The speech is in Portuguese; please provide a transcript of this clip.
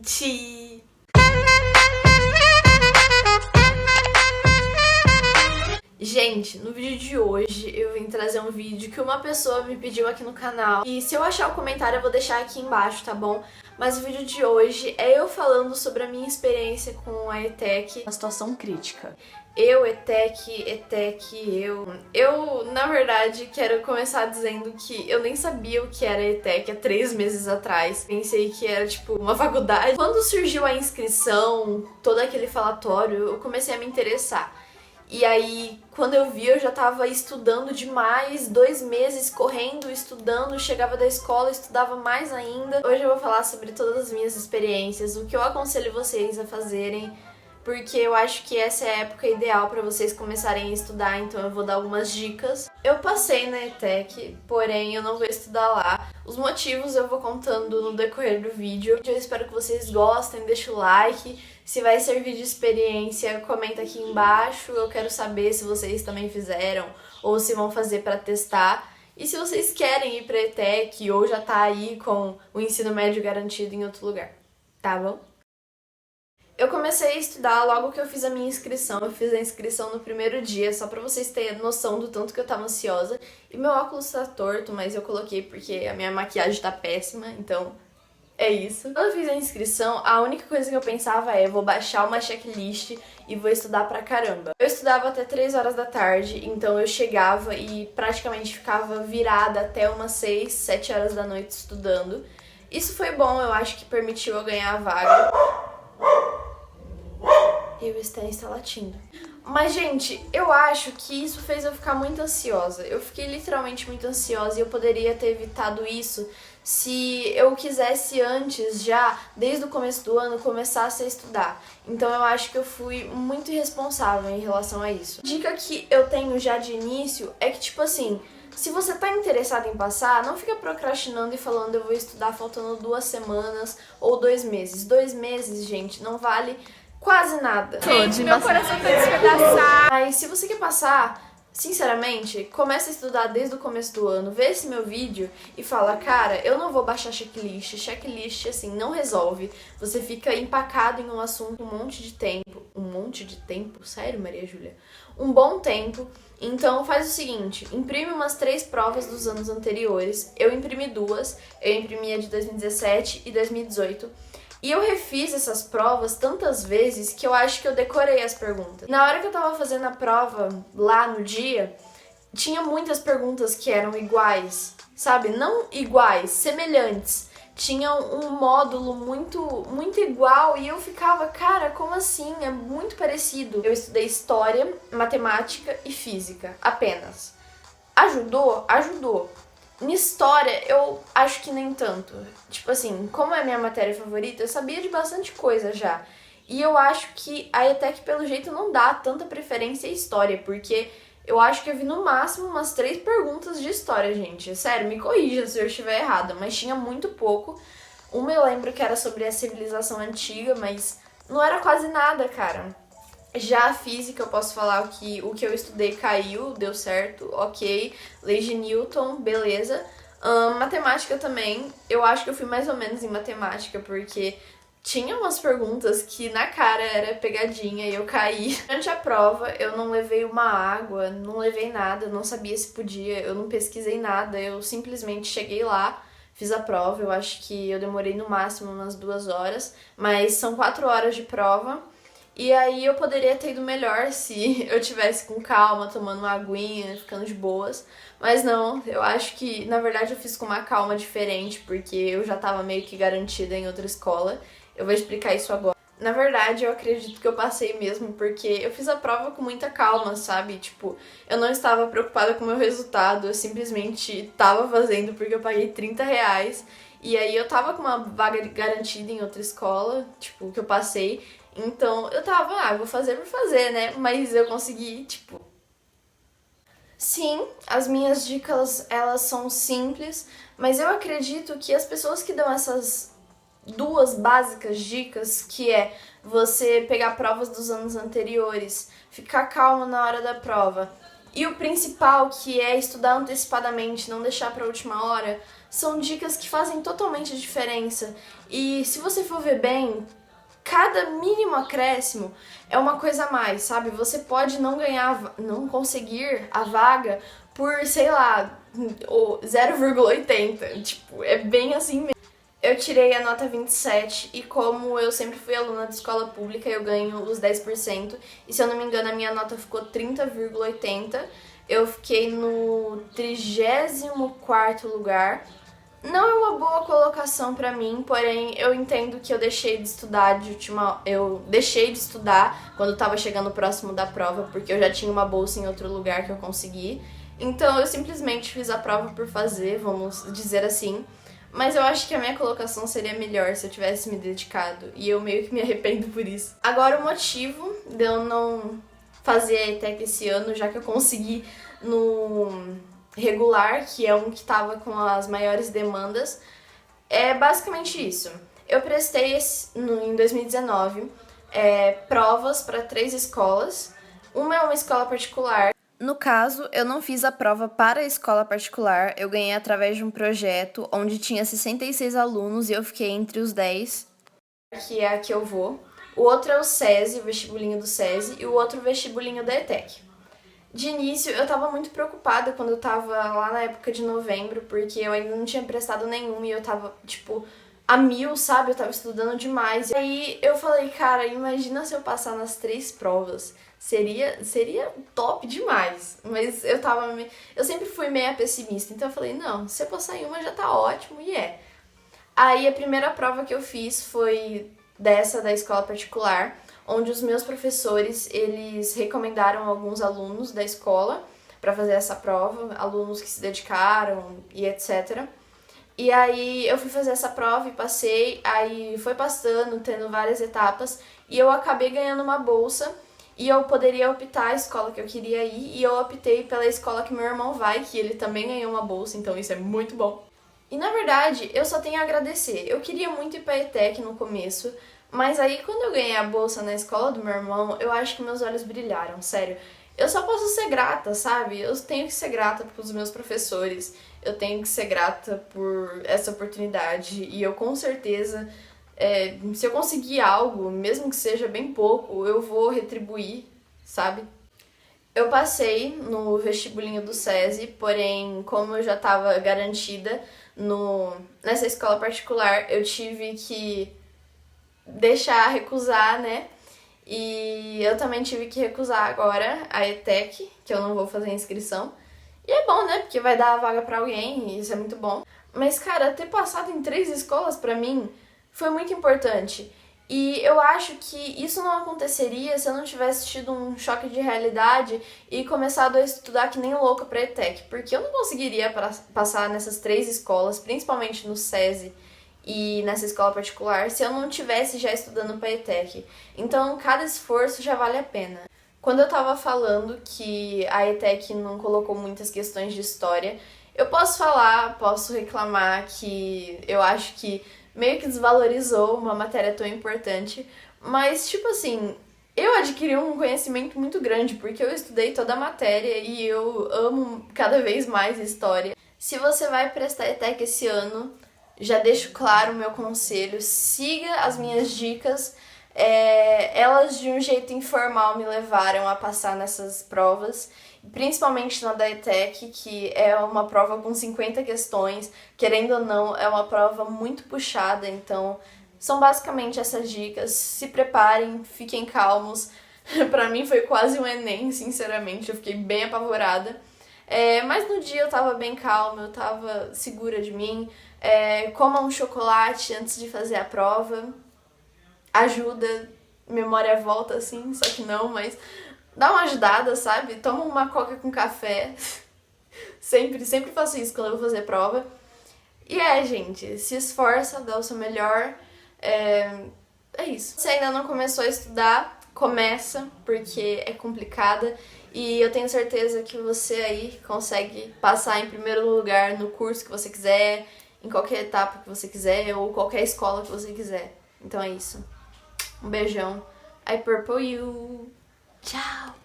gente! Gente, no vídeo de hoje eu vim trazer um vídeo que uma pessoa me pediu aqui no canal. E se eu achar o comentário eu vou deixar aqui embaixo, tá bom? Mas o vídeo de hoje é eu falando sobre a minha experiência com a ETEC. Uma situação crítica. Eu, na verdade, quero começar dizendo que eu nem sabia o que era ETEC há 3 meses atrás. Pensei que era, tipo, uma faculdade. Quando surgiu a inscrição, todo aquele falatório, eu comecei a me interessar. E aí, quando eu vi, eu já tava estudando demais, 2 meses correndo, estudando, chegava da escola, estudava mais ainda. Hoje eu vou falar sobre todas as minhas experiências, o que eu aconselho vocês a fazerem, porque eu acho que essa é a época ideal para vocês começarem a estudar, então eu vou dar algumas dicas. Eu passei na ETEC, porém eu não vou estudar lá. Os motivos eu vou contando no decorrer do vídeo. Eu espero que vocês gostem, deixa o like. Se vai servir de experiência, comenta aqui embaixo. Eu quero saber se vocês também fizeram ou se vão fazer para testar. E se vocês querem ir para ETEC ou já tá aí com o ensino médio garantido em outro lugar, tá bom? Eu comecei a estudar logo que eu fiz a minha inscrição. Eu fiz a inscrição no primeiro dia, só pra vocês terem noção do tanto que eu tava ansiosa. E meu óculos tá torto, mas eu coloquei porque a minha maquiagem tá péssima, então é isso. Quando eu fiz a inscrição, a única coisa que eu pensava é: vou baixar uma checklist e vou estudar pra caramba. Eu estudava até 3 horas da tarde, então eu chegava e praticamente ficava virada até umas 6, 7 horas da noite estudando. Isso foi bom, eu acho que permitiu eu ganhar a vaga. E o Stan está latindo. Mas, gente, eu acho que isso fez eu ficar muito ansiosa. Eu fiquei literalmente muito ansiosa e eu poderia ter evitado isso se eu quisesse antes, já, desde o começo do ano, começasse a estudar. Então eu acho que eu fui muito irresponsável em relação a isso. Dica que eu tenho já de início é que, tipo assim, se você tá interessado em passar, não fica procrastinando e falando: eu vou estudar faltando 2 semanas ou 2 meses. 2 meses, gente, não vale quase nada. Gente, meu coração tá despedaçado. Mas se você quer passar, sinceramente, começa a estudar desde o começo do ano, vê esse meu vídeo e fala: cara, eu não vou baixar checklist. Checklist, assim, não resolve. Você fica empacado em um assunto um monte de tempo. Um monte de tempo? Sério, Maria Júlia? Um bom tempo. Então faz o seguinte, imprime umas 3 provas dos anos anteriores. Eu imprimi 2, eu imprimi a de 2017 e 2018. E eu refiz essas provas tantas vezes que eu acho que eu decorei as perguntas. Na hora que eu tava fazendo a prova, lá no dia, tinha muitas perguntas que eram iguais, sabe? Não iguais, semelhantes. Tinha um módulo muito igual e eu ficava: cara, como assim? É muito parecido. Eu estudei História, Matemática e Física, apenas. Ajudou? Ajudou. Em História, eu acho que nem tanto. Tipo assim, como é a minha matéria favorita, eu sabia de bastante coisa já. E eu acho que a ETEC, pelo jeito, não dá tanta preferência à História, porque eu acho que eu vi no máximo umas 3 perguntas de História, gente. Sério, me corrija se eu estiver errada, mas tinha muito pouco. Uma eu lembro que era sobre a civilização antiga, mas não era quase nada, cara. Já a Física, eu posso falar que o que eu estudei caiu, deu certo, ok. Lei de Newton, beleza. Matemática também, eu acho que eu fui mais ou menos em matemática, porque tinha umas perguntas que na cara era pegadinha e eu caí. Durante a prova, eu não levei uma água, não levei nada, não sabia se podia, eu não pesquisei nada, eu simplesmente cheguei lá, fiz a prova. Eu acho que eu demorei no máximo umas 2 horas, mas são 4 horas de prova. E aí eu poderia ter ido melhor se eu tivesse com calma, tomando uma aguinha, ficando de boas. Mas não, eu acho que, na verdade, eu fiz com uma calma diferente, porque eu já tava meio que garantida em outra escola. Eu vou explicar isso agora. Na verdade, eu acredito que eu passei mesmo, porque eu fiz a prova com muita calma, sabe? Tipo, eu não estava preocupada com o meu resultado, eu simplesmente tava fazendo porque eu paguei R$30. E aí eu tava com uma vaga garantida em outra escola, tipo, que eu passei. Então eu tava, vou fazer por fazer, né? Mas eu consegui, tipo... Sim, as minhas dicas, elas são simples, mas eu acredito que as pessoas que dão essas 2 básicas dicas, que é você pegar provas dos anos anteriores, ficar calmo na hora da prova, e o principal, que é estudar antecipadamente, não deixar pra última hora, são dicas que fazem totalmente diferença. E se você for ver bem, cada mínimo acréscimo é uma coisa a mais, sabe? Você pode não conseguir a vaga por, sei lá, 0,80. Tipo, é bem assim mesmo. Eu tirei a nota 27 e como eu sempre fui aluna de escola pública, eu ganho os 10%. E se eu não me engano, a minha nota ficou 30,80. Eu fiquei no 34º lugar. Não é uma boa colocação pra mim, porém eu entendo que eu deixei de estudar quando tava chegando próximo da prova, porque eu já tinha uma bolsa em outro lugar que eu consegui. Então eu simplesmente fiz a prova por fazer, vamos dizer assim. Mas eu acho que a minha colocação seria melhor se eu tivesse me dedicado, e eu meio que me arrependo por isso. Agora, o motivo de eu não fazer a ETEC esse ano, já que eu consegui no regular, que é um que tava com as maiores demandas, é basicamente isso. Eu prestei em 2019 provas para 3 escolas. Uma é uma escola particular. No caso, eu não fiz a prova para a escola particular, eu ganhei através de um projeto onde tinha 66 alunos e eu fiquei entre os 10. Que é a que eu vou. O outro é o SESI, o vestibulinho do SESI, e o outro vestibulinho da ETEC. De início, eu tava muito preocupada quando eu tava lá na época de novembro, porque eu ainda não tinha prestado nenhum e eu tava, tipo, a 1000, sabe? Eu tava estudando demais. E aí eu falei, cara, imagina se eu passar nas 3 provas. Seria top demais. Mas eu sempre fui meio pessimista, então eu falei, não, se eu passar em uma já tá ótimo, e é. Aí a primeira prova que eu fiz foi dessa da escola particular, onde os meus professores, eles recomendaram alguns alunos da escola para fazer essa prova, alunos que se dedicaram e etc. E aí eu fui fazer essa prova e passei, aí foi passando, tendo várias etapas, e eu acabei ganhando uma bolsa, e eu poderia optar a escola que eu queria ir, e eu optei pela escola que meu irmão vai, que ele também ganhou uma bolsa, então isso é muito bom. E na verdade, eu só tenho a agradecer. Eu queria muito ir pra ETEC no começo, mas aí quando eu ganhei a bolsa na escola do meu irmão, eu acho que meus olhos brilharam, sério. Eu só posso ser grata, sabe? Eu tenho que ser grata pros meus professores, eu tenho que ser grata por essa oportunidade, e eu com certeza, se eu conseguir algo, mesmo que seja bem pouco, eu vou retribuir, sabe? Eu passei no vestibulinho do SESI, porém, como eu já estava garantida nessa escola particular, eu tive que recusar, né? E eu também tive que recusar agora a ETEC, que eu não vou fazer inscrição. E é bom, né? Porque vai dar a vaga pra alguém, e isso é muito bom. Mas, cara, ter passado em 3 escolas pra mim foi muito importante. E eu acho que isso não aconteceria se eu não tivesse tido um choque de realidade e começado a estudar que nem louca pra ETEC. Porque eu não conseguiria passar nessas 3 escolas, principalmente no SESI e nessa escola particular, se eu não tivesse já estudando pra ETEC. Então, cada esforço já vale a pena. Quando eu tava falando que a ETEC não colocou muitas questões de história, eu posso reclamar que eu acho que meio que desvalorizou uma matéria tão importante, mas, tipo assim, eu adquiri um conhecimento muito grande, porque eu estudei toda a matéria e eu amo cada vez mais história. Se você vai prestar ETEC esse ano, já deixo claro o meu conselho, siga as minhas dicas. Elas de um jeito informal me levaram a passar nessas provas, principalmente na da ETEC, que é uma prova com 50 questões, querendo ou não, é uma prova muito puxada, então são basicamente essas dicas. Se preparem, fiquem calmos. Pra mim foi quase um Enem, sinceramente, eu fiquei bem apavorada. Mas no dia eu tava bem calma, eu tava segura de mim. Coma um chocolate antes de fazer a prova. Ajuda, memória volta assim, só que não, mas dá uma ajudada, sabe? Toma uma coca com café. Sempre faço isso quando eu vou fazer prova. E gente, se esforça, dá o seu melhor. É isso. Se ainda não começou a estudar, começa, porque é complicada. E eu tenho certeza que você aí consegue passar em primeiro lugar no curso que você quiser, em qualquer etapa que você quiser, ou qualquer escola que você quiser. Então é isso. Um beijão. I purple you. Tchau!